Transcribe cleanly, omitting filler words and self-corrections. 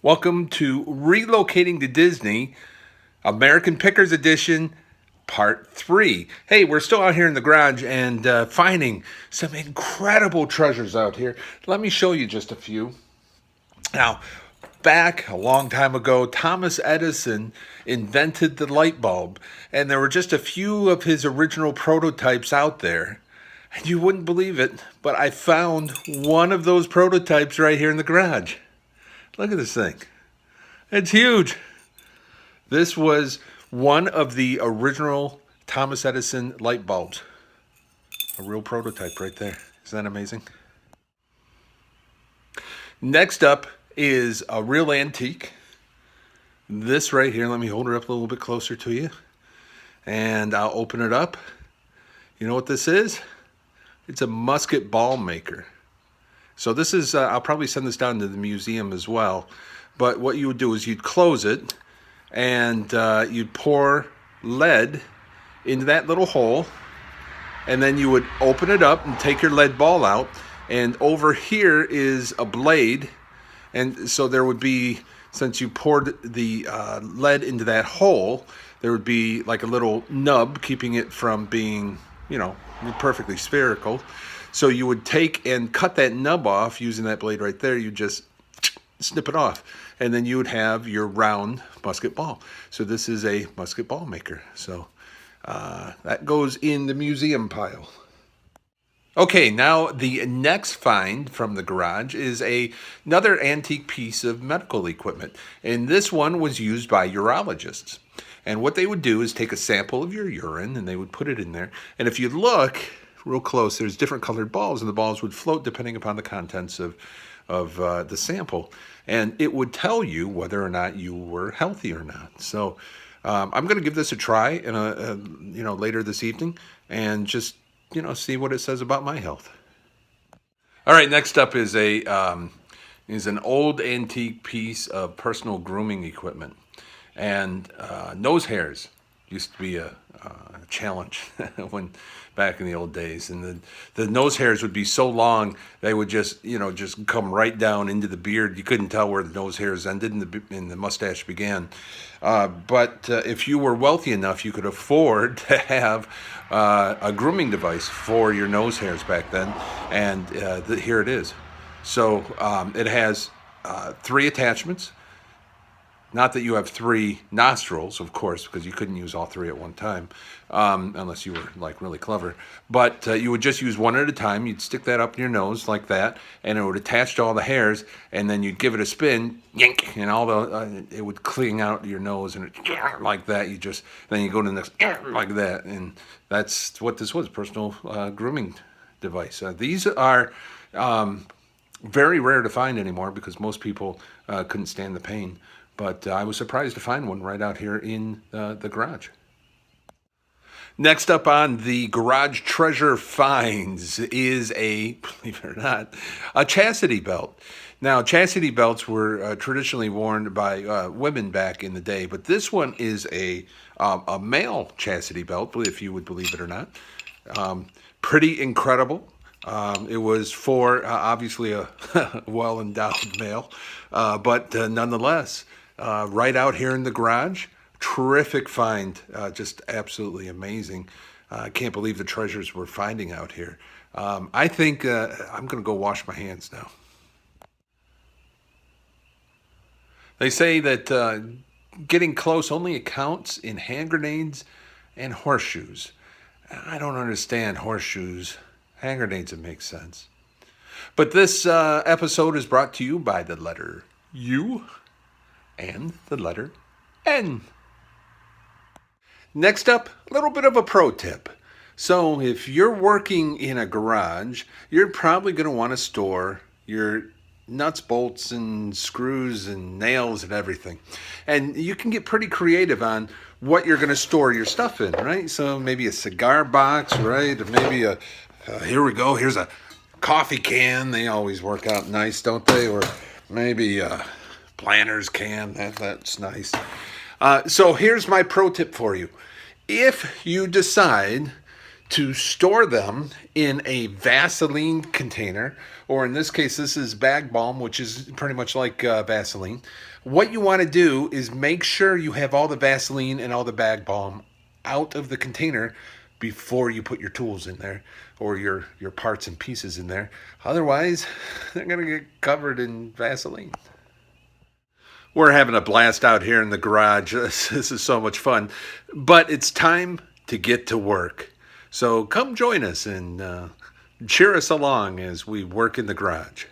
Welcome to Relocating to Disney, American Pickers Edition, Part 3. Hey, we're still out here in the garage and finding some incredible treasures out here. Let me show you just a few. Now, back a long time ago, Thomas Edison invented the light bulb, and there were just a few of his original prototypes out there. And you wouldn't believe it, but I found one of those prototypes right here in the garage. Look at this thing. It's huge. This was one of the original Thomas Edison light bulbs. A real prototype right there. Isn't that amazing? Next up is a real antique. This right here, let me hold it up a little bit closer to you. And I'll open it up. You know what this is? It's a musket ball maker. So this is, I'll probably send this down to the museum as well. But what you would do is you'd close it and you'd pour lead into that little hole. And then you would open it up and take your lead ball out. And over here is a blade. And so there would be, since you poured the lead into that hole, there would be like a little nub keeping it from being, perfectly spherical. So you would take and cut that nub off using that blade right there. You just snip it off. And then you would have your round musket ball. So this is a musket ball maker. So that goes in the museum pile. Okay, now the next find from the garage is another antique piece of medical equipment. And this one was used by urologists. And what they would do is take a sample of your urine and they would put it in there. And if you look real close, there's different colored balls, and the balls would float depending upon the contents of the sample, and it would tell you whether or not you were healthy or not. So I'm going to give this a try in later this evening, and just see what it says about my health. All right, next up is an old antique piece of personal grooming equipment, and nose hairs used to be a challenge when back in the old days, and the nose hairs would be so long they would just come right down into the beard. You couldn't tell where the nose hairs ended and the mustache began. But if you were wealthy enough, you could afford to have a grooming device for your nose hairs back then, and here it is. So it has 3 attachments. Not that you have 3 nostrils, of course, because you couldn't use all 3 at one time, unless you were like really clever. But you would just use one at a time. You'd stick that up in your nose like that, and it would attach to all the hairs. And then you'd give it a spin, yank, and it would cling out your nose, and like that. Then you go to the next like that, and that's what this was: personal grooming device. These are very rare to find anymore because most people couldn't stand the pain. But I was surprised to find one right out here in the garage. Next up on the garage treasure finds is believe it or not, a chastity belt. Now, chastity belts were traditionally worn by women back in the day, but this one is a male chastity belt, if you would believe it or not. Pretty incredible. It was for obviously a well-endowed male, but nonetheless, right out here in the garage, terrific find, just absolutely amazing. I can't believe the treasures we're finding out here. I think I'm going to go wash my hands now. They say that getting close only counts in hand grenades and horseshoes. I don't understand horseshoes. Hand grenades, it makes sense. But this episode is brought to you by the letter U and the letter N. Next up, a little bit of a pro tip. So if you're working in a garage, you're probably going to want to store your nuts, bolts, and screws and nails and everything. And you can get pretty creative on what you're going to store your stuff in, right? So maybe a cigar box, right? Or maybe here we go, here's a coffee can. They always work out nice, don't they? Or maybe a Planters can, that's nice. So here's my pro tip for you. If you decide to store them in a Vaseline container, or in this case, this is Bag Balm, which is pretty much like Vaseline. What you want to do is make sure you have all the Vaseline and all the Bag Balm out of the container before you put your tools in there or your parts and pieces in there. Otherwise, they're going to get covered in Vaseline. We're having a blast out here in the garage. This is so much fun. But it's time to get to work. So come join us and cheer us along as we work in the garage.